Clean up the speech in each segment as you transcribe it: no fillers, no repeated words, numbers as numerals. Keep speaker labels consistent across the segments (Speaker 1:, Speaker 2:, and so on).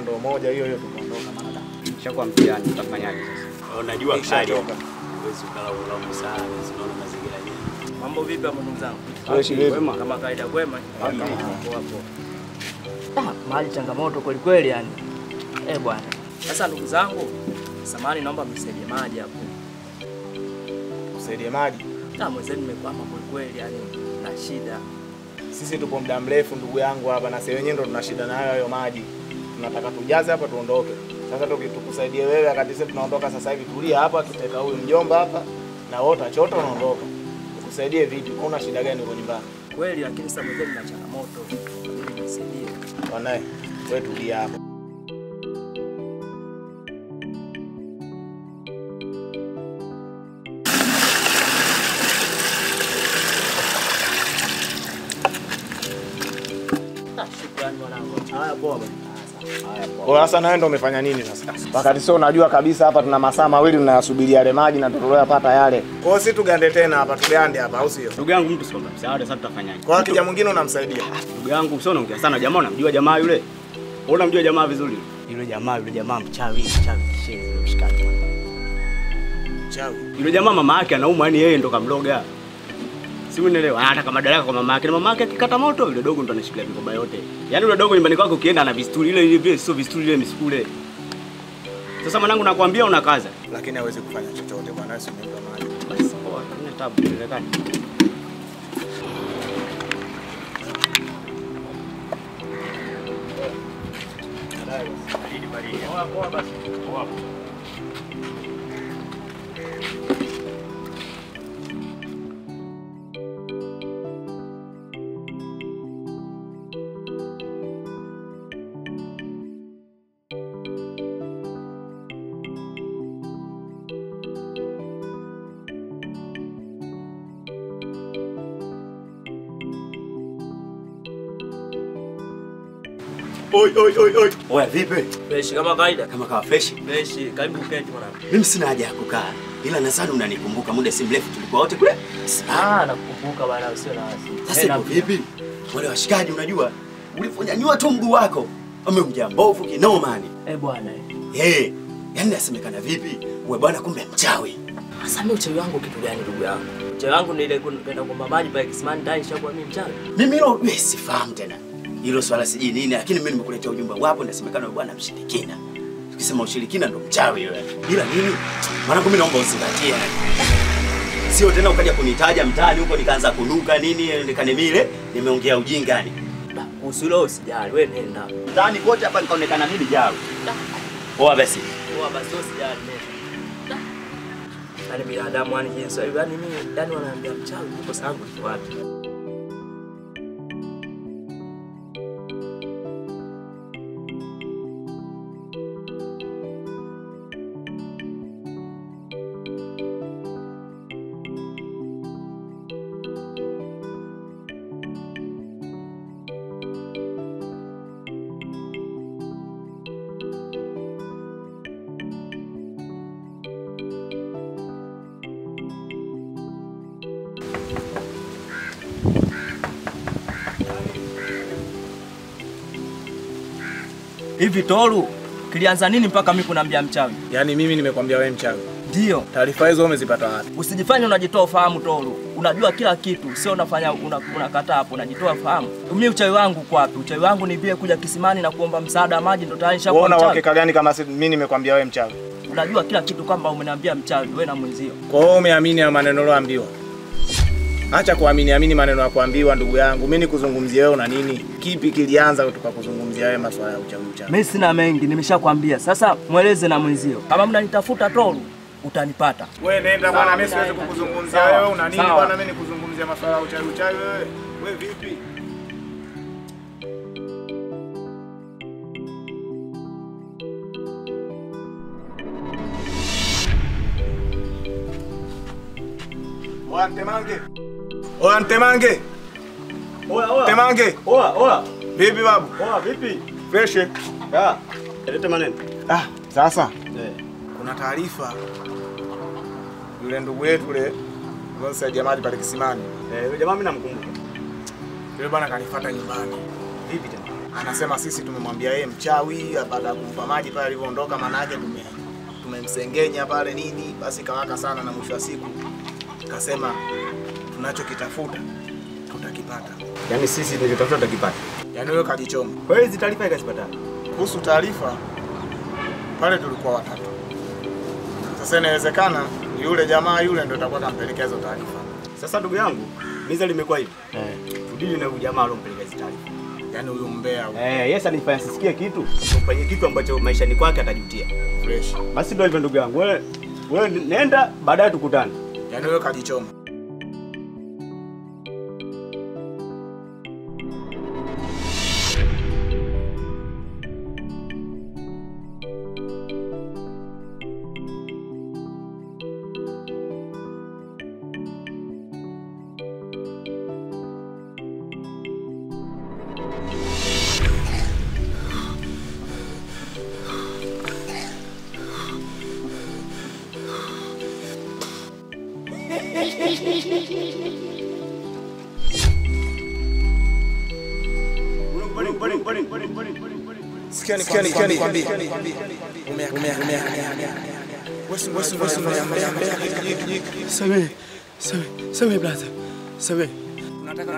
Speaker 1: ndoo moja hiyo tukaondoka maana
Speaker 2: nishakuwa mtihani tutafanyaje sasa?
Speaker 3: Unajua hali.
Speaker 1: Kishachoka.
Speaker 3: Huwezi ukala ulaumu sana, unaona mazingira gani.
Speaker 4: Mambo vipi hapo ndugu zangu?
Speaker 1: Kwema.
Speaker 4: Kama kawaida kwema. Hapo. Mali changamoto kweli kweli yani. Bwana. Sasa ndugu zangu, samahani naomba mnisaidie maji hapo.
Speaker 1: Usaidie maji.
Speaker 4: Mwenzenu nimekwama kweli kweli yani na shida.
Speaker 1: Sisi tupo muda mrefu ndugu yangu hapa na sisi wenyewe ndo tuna shida nayo hayo maji. Tunataka tujaze hapa tuondoke. Sasa tukusaidie wewe wakati sisi tunaondoka sasa hivi, tulia hapa tuteka huyu mjomba hapa na wote chota unaondoka. Tukusaidie vipi? Una shida gani uko nyumbani?
Speaker 4: Kweli lakini sasa mwenzenu na changamoto. Ili nisaidie.
Speaker 1: Wanae, wewe tulia hapa.
Speaker 4: Shukrani mwanangu. Haya poa bwana.
Speaker 1: Sasa na wewe ndo umefanya nini sasa? Wakati sio unajua kabisa hapa tuna masaa mawili tunayasubiria yale maji na tutolea pata yale. Kwa hiyo si tugande tena hapa, tugande hapa au sio?
Speaker 2: Ndugu yangu mtu sio msaada, sasa tutafanyaje?
Speaker 1: Kwa kija mwingine unamsaidia.
Speaker 2: Ndugu yangu sio unaongea sana, jamaa unamjua jamaa yule? Unamjua jamaa vizuri? Yule jamaa mchawi kishenzi mshikaji.
Speaker 1: Mchawi.
Speaker 2: Yule jamaa mama yake anaumwa, yani yeye ndo kamloga. Si unielewa? Anataka madaraka kwa mama yake. Na mama yake akikata moto yule dogo ndo anashikilia mikoba yote. Yaani yule dogo nyumbani kwako ukienda ana vistuli ile vile sio vistuli ile miskule. Sasa mwanangu nakwambia unakaza.
Speaker 1: Lakini hawezi kufanya chochote bwana, wewe usimpe maji.
Speaker 2: Basi poa, kuna tabu inawezekana. Baridi. Poa basi. Poa.
Speaker 3: Oi. Oya vipi?
Speaker 4: Fresh kama kawaida.
Speaker 3: Kama kawa fresh.
Speaker 4: Fresh, karibu keti mwanangu.
Speaker 3: Mimi sina haja ya kukaa. Ila nadhani unanikumbuka muda si mrefu tulikuwa wote kule.
Speaker 4: Nakukumbuka bwana usio na wasi.
Speaker 3: Sasa vipi? Wale washikaji unajua ulifonyanyua tu mguu wako. Umemjia mbovu kinoma ni.
Speaker 4: Bwana.
Speaker 3: Yaani nasemekana vipi? Wewe bwana kumbe mchawi.
Speaker 4: Sasa mimi uchawi wangu kitu gani ndugu yangu? Uchawi wangu ni ile kwenda kuomba maji pale kisimani ndani nishakuwa mimi mchawi.
Speaker 3: Mimi hilo sifahamu tena. Hilo swala siji nini, lakini mimi nimekuletea ujumbe wapo nasemekana bwana mshirikina. Tukisema ushirikina ndo mchawi wewe. Ila nini? Mwanangu mimi naomba uzingatie. Sio tena ukaja kunitaja mtaani huko nikaanza kunuka nini nikanemile, nimeongea ujinga ni.
Speaker 4: Usilo usijali, wewe nenda.
Speaker 3: Mtaani kote hapa nikaonekana mimi jawi. Poa basi.
Speaker 4: Poa basi usijali nenda. Yaani binadamu yani jinsi hivi yani mimi yani wanaambia mchawi uko sangu kwa wapi? Hivi Toru, kilianza nini mpaka mimi kunambia mchawi?
Speaker 1: Yaani mimi nimekwambia wewe mchawi.
Speaker 4: Ndio.
Speaker 1: Taarifa hizo umezipata wapi?
Speaker 4: Usijifanye unajitoa ufahamu Toru. Unajua kila kitu, sio unafanya unakataa hapo, unajitoa ufahamu. Mimi uchawi wangu kwa wapi? Uchawi wangu ni vile kuja kisimani na kuomba msaada maji ndo tayari nishakuwa mchawi.
Speaker 1: Unaona uhakika gani kama mimi nimekwambia wewe mchawi?
Speaker 4: Unajua kila kitu kwamba umeniambia mchawi wewe na mwenzio.
Speaker 1: Kwa hiyo umeamini ya maneno uliyoambiwa? Acha kuamini maneno ya kuambiwa ndugu yangu. Mimi nikuzungumzie wewe una nini? Kipi kilianza tukakuzungumzia wewe masuala ya uchawi?
Speaker 4: Mimi sina mengi, nimeshakwambia. Sasa mueleze na mwenzio. Kama mnanitafuta Toru, utanipata.
Speaker 1: Wewe nenda bwana, mimi siwezi kukuzungumzia wewe una nini bwana, mimi nikuzungumzia masuala ya uchawi wewe. Wewe vipi? Temange. Temange.
Speaker 2: Oya.
Speaker 1: Temange.
Speaker 2: Oya.
Speaker 1: Vipi babu?
Speaker 2: Oya vipi?
Speaker 1: Fresh.
Speaker 2: Leta maneno.
Speaker 1: Sasa. Kuna taarifa. Yule ndugu yetu yule msaidia maji pale kisimani.
Speaker 2: Yule jamaa mimi namkumbuka.
Speaker 1: Yule bwana kanifuata nyumbani.
Speaker 2: Vipi tena?
Speaker 1: anasema sisi tumemwambia yeye mchawi baada ya kumpa maji pale alivyoondoka, maana yake tumemsengenya pale nini, basi kawaka sana, na mwisho wa siku kasema tunachokitafuta tutakipata.
Speaker 2: Yaani sisi tunachotaka tutakipata.
Speaker 1: Yaani wewe kajichoma.
Speaker 2: Kwa hiyo hizi taarifa ikazipata.
Speaker 1: Kuhusu taarifa pale tulikuwa watatu. Sasa inawezekana yule jamaa yule ndio atakuwa kampelekea hizo taarifa.
Speaker 2: Sasa ndugu yangu, miza limekuwa hivi. Tudili na huyu jamaa alompeleka hizo taarifa.
Speaker 1: Yaani huyo mbea huyo.
Speaker 2: Yes anifanya sisikie kitu. Ufanye kitu ambacho maishani kwake atajutia.
Speaker 1: Fresh.
Speaker 2: Basi ndio hivyo ndugu yangu. Wewe nenda baadaye tukutane.
Speaker 1: Yaani wewe kajichoma. Sikia nikwambie.
Speaker 3: Samehe brother. Samehe.
Speaker 1: Nataka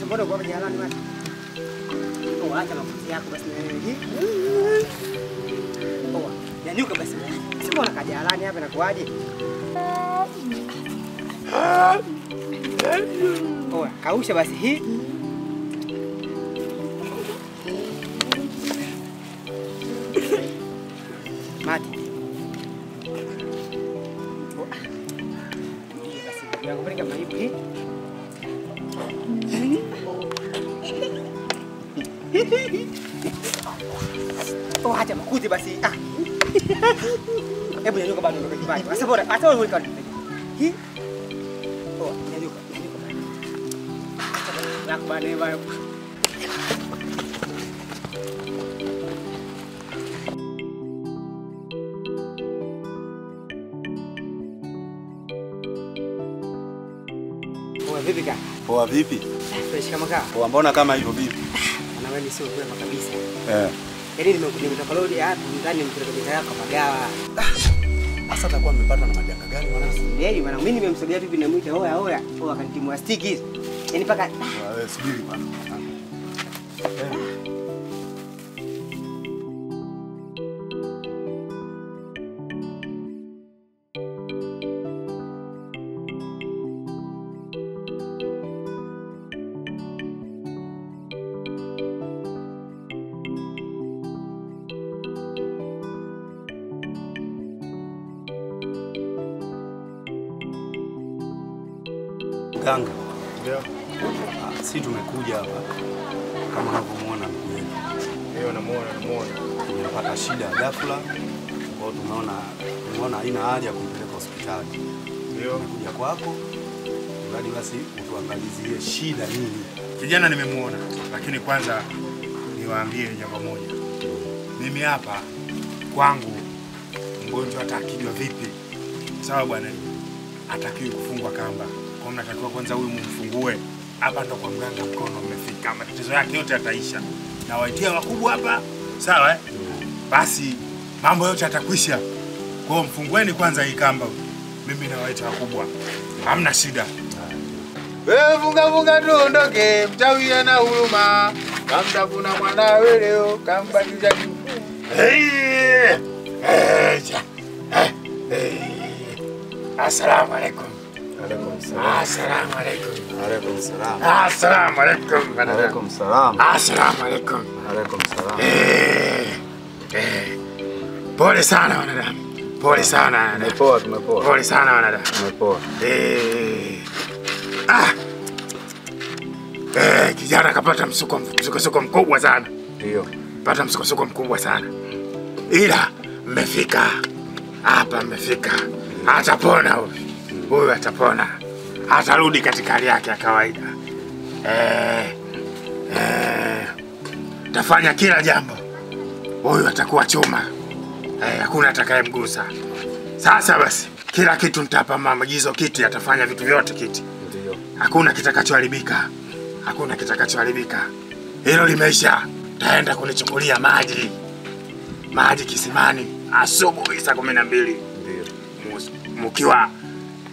Speaker 5: Mbona kwa jalan Mas? Oh, acha mafuti yako basi na wewe. Oh, nyanyuka basi. Mbona kajalani hapa inakuaje? Oh, kausha basi hii. Mati. Oh. Basi, ya kupeleka maibu hii. Oh, acha makuti basi. Ah. Hebu nyanyuka bado ndio kibali. Sasa bora hata wewe ulikani. Hii. Oh, nyanyuka. zako bana bana. Poa vipi kaka?
Speaker 6: Poa vipi?
Speaker 5: Fresh kama kaka.
Speaker 6: Poa, mbona kama hivyo vipi?
Speaker 5: Na wewe sio kwema kabisa.
Speaker 6: Eh.
Speaker 5: Nimetoka lodi hapa ndani mpeleka bidhaa yako Pagawa.
Speaker 6: Sasa atakuwa amepatwa na majanga gani mwanangu?
Speaker 5: Yeye bwana mimi nimemsogea vipi namuita oya oya. Oya akanitimua stiki hizo. Yaani paka
Speaker 6: Wewe subiri bwana. Ganga.
Speaker 1: Ndio.
Speaker 6: Si tumekuja hapa kama unavyomuona ndugu yetu.
Speaker 1: Ndio namuona.
Speaker 6: Tumepata shida ghafla. Kwa hiyo tumeona haina haja ya kumpeleka hospitali.
Speaker 1: Ndio.
Speaker 6: Kuja kwako. Hadi basi utuangalizie shida nini.
Speaker 7: Kijana nimemuona, lakini kwanza niwaambie jambo moja. Mimi hapa kwangu mgonjwa hata akijua vipi, sawa bwana, atakiwi kufungwa kamba. Kwa hiyo mnatakiwa kwanza huyu mumfungue. Hapa ndo kwa mganga mkono umefika. Matatizo yake yote yataisha. Na waitia wakubwa hapa, sawa eh? Basi mambo yote yatakwisha. Kwa hiyo mfungueni kwanza hii kamba. Mimi nawaita wakubwa. Hamna shida.
Speaker 1: Wewe funga tuondoke, mchawi ana huruma. Kamtafuna mwanawe leo, kambadilisha kifufu.
Speaker 7: Assalamu alaikum.
Speaker 6: Alaikum salam.
Speaker 7: Assalamu alaikum.
Speaker 6: Alaikum salam.
Speaker 7: Assalamu alaikum.
Speaker 6: Alaikum salam.
Speaker 7: Assalamu alaikum.
Speaker 6: Alaikum salam.
Speaker 7: Pole sana wanadamu. Pole sana wanadamu.
Speaker 6: Tumepoa.
Speaker 7: Pole sana wanadamu.
Speaker 6: Tumepoa.
Speaker 7: Kijana kapata msukosuko mkubwa sana.
Speaker 6: Ndio.
Speaker 7: Pata msukosuko mkubwa sana. Ila mmefika. Hapa mmefika. Atapona huyu. Huyu atapona. Atarudi katika hali yake ya kawaida. Tafanya kila jambo. Huyu atakuwa chuma. Hakuna atakayemgusa. Sasa basi, kila kitu nitapa maagizo Kiti, atafanya vitu vyote Kiti.
Speaker 6: Ndio.
Speaker 7: Hakuna kitakachoharibika. Hakuna kitakachoharibika. Hilo limeisha. Taenda kunichukulia maji. Maji kisimani asubuhi saa 12.
Speaker 6: Ndio.
Speaker 7: Mkiwa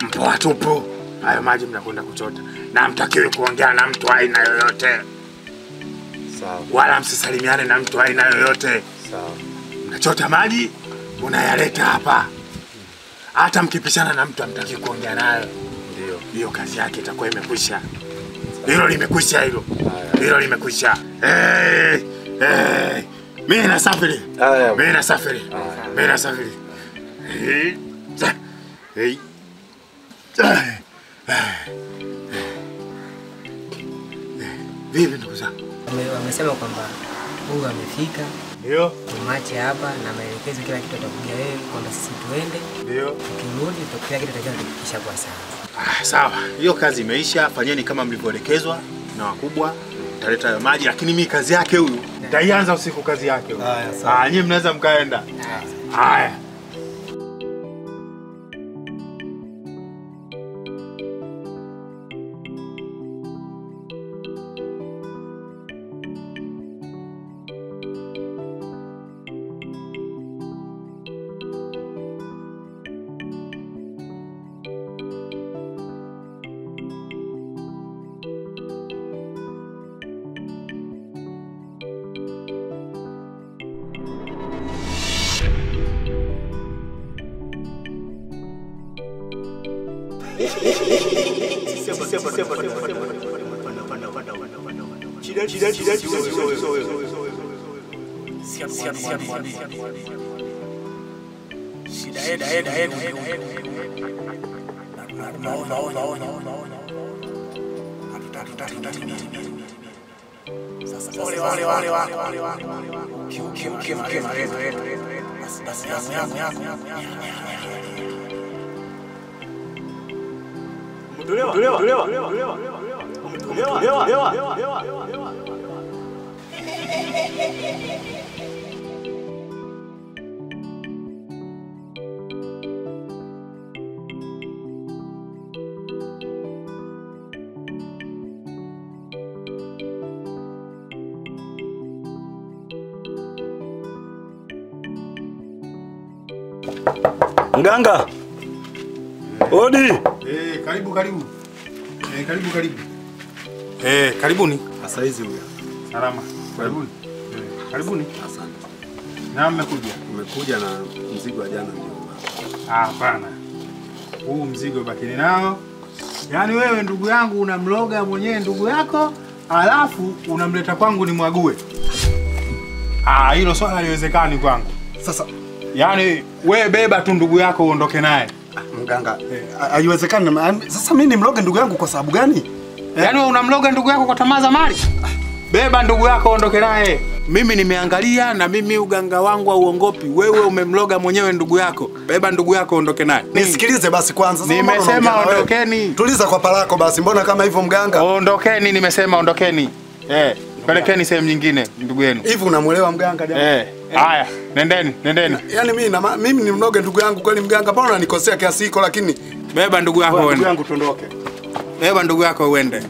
Speaker 7: mpoa tupu, hayo maji mnakwenda kuchota. Na mtakiwi kuongea na mtu aina yoyote.
Speaker 6: Sawa.
Speaker 7: Wala msisalimiane na mtu aina yoyote.
Speaker 6: Sawa.
Speaker 7: Mnachota maji, unayaleta hapa. Hata mkipishana na mtu hamtakiwi kuongea naye.
Speaker 6: Ndio.
Speaker 7: Hiyo kazi yake itakuwa imekwisha. Hilo limekwisha hilo. Hilo limekwisha. Mimi nasafiri. Mimi nasafiri. Mimi nasafiri. Vipi ndugu zangu?
Speaker 5: wamesema kwamba huyu amefika.
Speaker 1: Ndio.
Speaker 5: Tumache hapa na maelekezo kila kitu atakuja wewe kwamba sisi tuende.
Speaker 1: Ndio.
Speaker 5: Tukirudi tutakila kitu tutakisha kwa sawa.
Speaker 7: Sawa, hiyo kazi imeisha. Fanyeni kama mlivyoelekezwa na wakubwa. Mtaleta hayo maji, lakini mimi kazi yake huyu nitaianza usiku kazi yake huyu.
Speaker 6: Haya, sawa.
Speaker 7: Nyinyi mnaweza mkaenda. Haya.
Speaker 6: Mganga. Odi.
Speaker 7: Karibu. Karibu. Karibuni.
Speaker 6: Sasa hizi huyu.
Speaker 7: Salama. Karibuni. Karibuni.
Speaker 6: Asante.
Speaker 7: Na mmekuja.
Speaker 6: Umekuja na mzigo wa jana ndio.
Speaker 7: Hapana. Huu mzigo bakini nao. Yaani wewe ndugu yangu unamloga mwenyewe ndugu yako, alafu unamleta kwangu nimwague. Hilo swala haliwezekani kwangu.
Speaker 6: Sasa
Speaker 7: yaani wewe beba tu ndugu yako uondoke naye.
Speaker 6: Mganga, haiwezekani. Sasa mimi nimloge ndugu yangu kwa sababu gani?
Speaker 7: Yaani wewe unamloga ndugu yako kwa tamaa za mali? Beba ndugu yako uondoke naye. Mimi nimeangalia na mimi uganga wangu hauongopi. Wewe umemloga mwenyewe ndugu yako. Beba ndugu yako uondoke naye.
Speaker 6: Nisikilize basi kwanza.
Speaker 7: Nimesema ondokeni.
Speaker 6: Tuliza kwa palako basi. Mbona kama hivyo mganga?
Speaker 7: Ondokeni, nimesema ondokeni. Pelekeni sehemu nyingine ndugu yenu.
Speaker 6: Hivi unamuelewa mganga jamaa?
Speaker 7: Haya, nendeni.
Speaker 6: Yaani mimi nimloge ndugu yangu kweli mganga? Mbona unanikosea kiasi hiko lakini
Speaker 7: beba ndugu yako uende.
Speaker 6: Ndugu yangu tuondoke.
Speaker 7: Beba ndugu yako uende.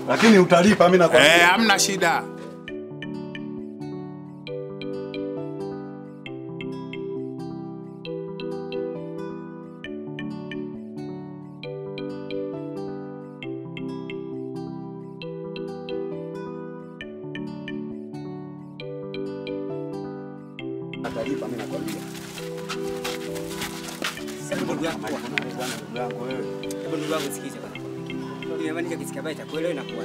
Speaker 6: Lakini utalipa mimi nakwambia.
Speaker 7: Hamna shida.
Speaker 6: Atalipa mimi nakwambia.
Speaker 5: Sasa ndugu yangu
Speaker 6: wewe.
Speaker 5: Hebu ndugu yangu sikiza bwana. Ile maana nikisikia baya itakuelewa inakuwa.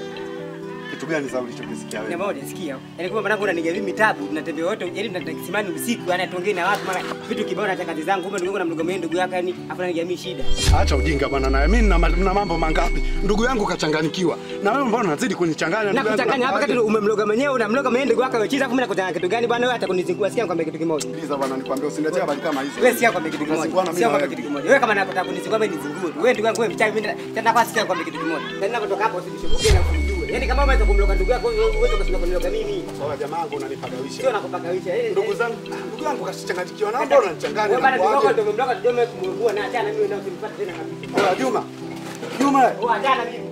Speaker 6: Kitu gani sasa ulichokisikia wewe?
Speaker 5: Na mbona unasikia? Yaani kwa maana kuna nigawii mitabu tunatembea wote, yaani tunatakisimani usiku, yani atuongee na watu mara vitu kibao na kazi zangu, kumbe ndugu yangu namlogomea ndugu yake, yani afanya nigawii shida.
Speaker 6: Acha ujinga bwana naye. Mimi nina mambo mangapi? Ndugu yangu kachanganyikiwa. Na wewe mbona unazidi kunichanganya ndugu yangu?
Speaker 5: Na kuchanganya hapa kati umemloga mwenyewe, unamloga mwenyewe ndugu yako wechiza, kumbe nakutana kitu gani bwana wewe hata kunizingua sikia nikwambia kitu kimoja.
Speaker 6: Sikiliza bwana nikwambia usiniletee habari kama hizo.
Speaker 5: Wewe sikia nikwambia kitu kimoja. Sikia nikwambia kitu kimoja. Wewe kama nakutaka kunizingua mimi nizingue tu. Wewe ndugu yangu wewe mchawi mimi tena kwa sikia nikwambia kitu kimoja. Tena ninapotoka hapo usinishukukie na kunijue. Yaani kama umeweza kumloga ndugu yako wewe ukasema kuniloga mimi.
Speaker 6: Sawa jamaa wangu unanipagawisha.
Speaker 5: Sio nakupagawisha.
Speaker 6: Ndugu zangu, ndugu yangu kasichanganyikiwa na mbona unanichanganya?
Speaker 5: Wewe bwana ndugu yako ndio umemloga ndio umemwangua na achana mimi na usinipate tena kabisa.
Speaker 6: Juma.
Speaker 5: Wewe achana mimi.